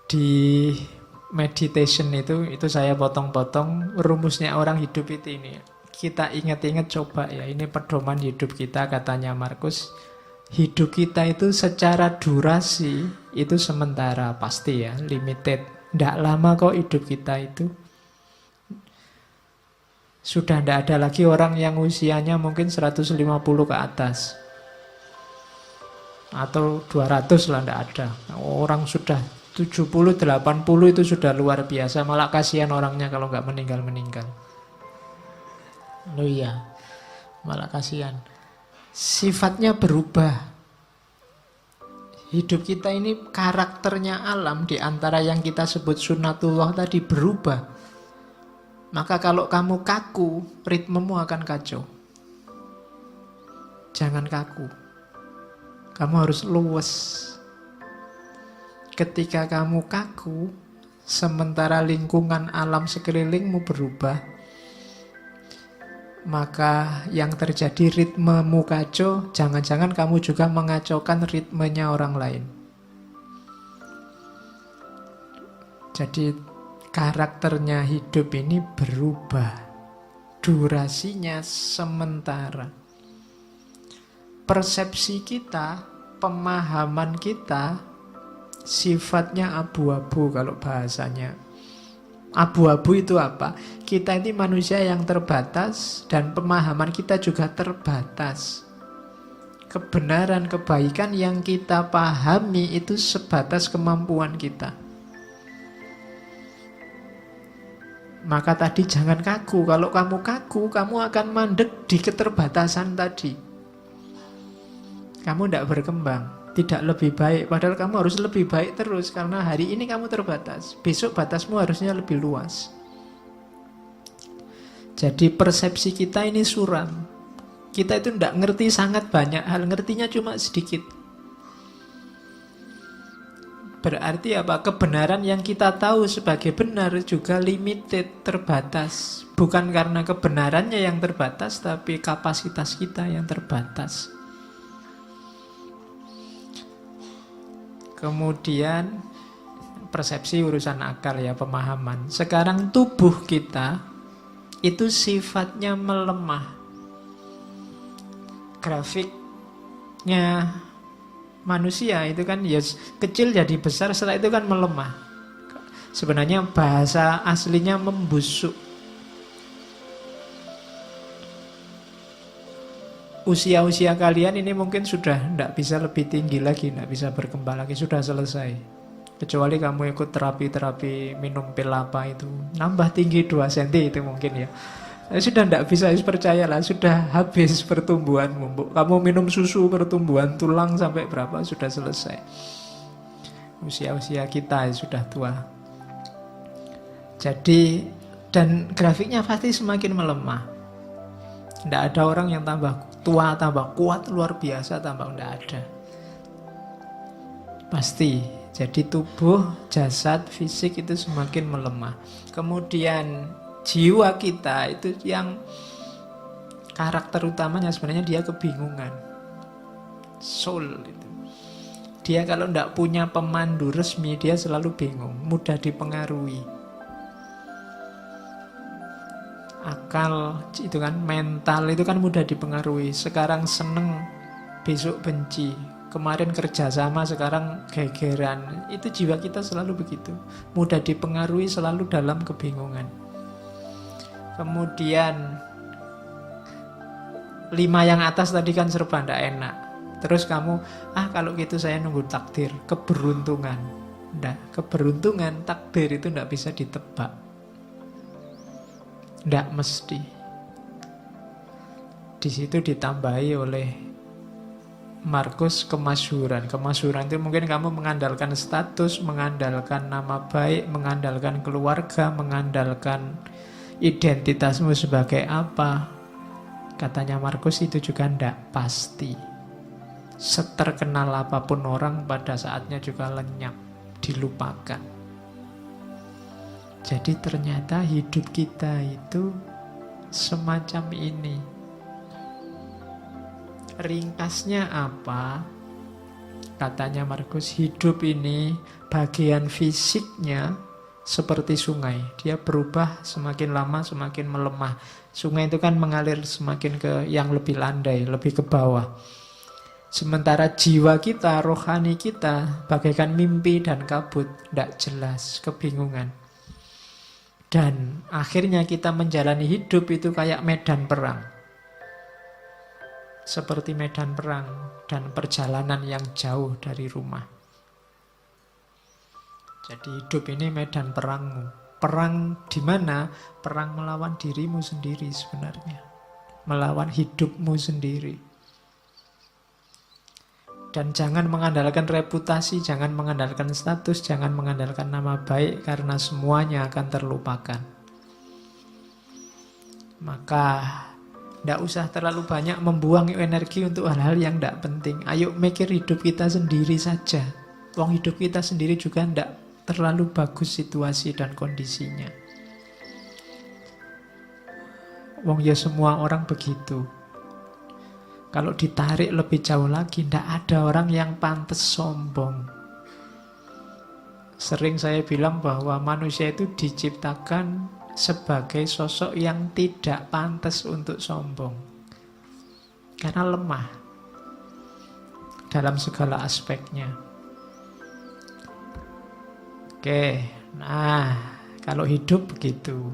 Di meditation itu saya potong-potong rumusnya orang hidup itu ini. Kita ingat-ingat coba ya, ini pedoman hidup kita katanya Markus. Hidup kita itu secara durasi itu sementara pasti ya, limited. Tidak lama kok hidup kita itu. Sudah tidak ada lagi orang yang usianya mungkin 150 ke atas. Atau 200 lah, tidak ada. Orang sudah 70, 80 itu sudah luar biasa. Malah kasihan orangnya kalau nggak meninggal-meninggal. Oh iya, malah kasihan. Sifatnya berubah. Hidup kita ini karakternya alam di antara yang kita sebut sunatullah tadi berubah. Maka kalau kamu kaku, ritmemu akan kacau. Jangan kaku. Kamu harus luwes. Ketika kamu kaku, sementara lingkungan alam sekelilingmu berubah, maka yang terjadi ritmemu kacau, jangan-jangan kamu juga mengacaukan ritmenya orang lain. Jadi karakternya hidup ini berubah. Durasinya sementara. Persepsi kita, pemahaman kita, sifatnya abu-abu kalau bahasanya. Abu-abu itu apa? Kita ini manusia yang terbatas dan pemahaman kita juga terbatas. Kebenaran, kebaikan yang kita pahami itu sebatas kemampuan kita. Maka tadi jangan kaku. Kalau kamu kaku, kamu akan mandek di keterbatasan tadi. Kamu tidak berkembang, tidak lebih baik. Padahal kamu harus lebih baik terus. Karena hari ini kamu terbatas. Besok batasmu harusnya lebih luas. Jadi persepsi kita ini suram. Kita itu tidak ngerti sangat banyak hal. Ngertinya cuma sedikit. Berarti apa? Kebenaran yang kita tahu sebagai benar juga limited, terbatas. Bukan karena kebenarannya yang terbatas, tapi kapasitas kita yang terbatas. Kemudian persepsi urusan akal ya, pemahaman. Sekarang tubuh kita itu sifatnya melemah. Grafiknya manusia itu kan ya kecil jadi besar, setelah itu kan melemah. Sebenarnya bahasa aslinya membusuk. Usia-usia kalian ini mungkin sudah tidak bisa lebih tinggi lagi, tidak bisa berkembang lagi, sudah selesai. Kecuali kamu ikut terapi-terapi minum pil apa itu, nambah tinggi 2 cm itu mungkin ya. Sudah tidak bisa, percayalah, sudah habis pertumbuhanmu. Kamu minum susu pertumbuhan tulang sampai berapa, sudah selesai. Usia-usia kita sudah tua. Jadi, dan grafiknya pasti semakin melemah. Tidak ada orang yang tambah tua, tambah kuat, luar biasa, tambah tidak ada. Pasti. Jadi tubuh, jasad, fisik itu semakin melemah. Kemudian jiwa kita itu yang karakter utamanya sebenarnya dia kebingungan. Soul itu. Dia kalau tidak punya pemandu resmi, dia selalu bingung, mudah dipengaruhi. Akal itu kan, mental itu kan mudah dipengaruhi. Sekarang seneng, besok benci. Kemarin kerjasama, sekarang gegeran. Itu jiwa kita selalu begitu. Mudah dipengaruhi, selalu dalam kebingungan. Kemudian 5 yang atas tadi kan serba tidak enak. Terus kamu, kalau gitu saya nunggu takdir, keberuntungan. Tidak, keberuntungan, takdir itu tidak bisa ditebak. Tidak mesti. Di situ ditambahi oleh Markus kemasyhuran. Kemasyhuran itu mungkin kamu mengandalkan status, mengandalkan nama baik, mengandalkan keluarga, mengandalkan identitasmu sebagai apa. Katanya Markus itu juga tidak pasti. Seterkenal apapun orang, pada saatnya juga lenyap, dilupakan. Jadi ternyata hidup kita itu semacam ini. Ringkasnya apa? Katanya Markus, hidup ini bagian fisiknya seperti sungai. Dia berubah semakin lama semakin melemah. Sungai itu kan mengalir semakin ke yang lebih landai, lebih ke bawah. Sementara jiwa kita, rohani kita, bagaikan mimpi dan kabut, tidak jelas, kebingungan. Dan akhirnya kita menjalani hidup itu kayak medan perang. Seperti medan perang dan perjalanan yang jauh dari rumah. Jadi hidup ini medan perangmu. Perang di mana? Perang melawan dirimu sendiri sebenarnya. Melawan hidupmu sendiri. Dan jangan mengandalkan reputasi, jangan mengandalkan status, jangan mengandalkan nama baik, karena semuanya akan terlupakan. Maka tidak usah terlalu banyak membuang energi untuk hal-hal yang tidak penting. Ayo mikir hidup kita sendiri saja. Wong hidup kita sendiri juga tidak terlalu bagus situasi dan kondisinya. Wong ya semua orang begitu. Kalau ditarik lebih jauh lagi, tidak ada orang yang pantas sombong. Sering saya bilang bahwa manusia itu diciptakan sebagai sosok yang tidak pantas untuk sombong. Karena lemah dalam segala aspeknya. Oke, nah kalau hidup begitu.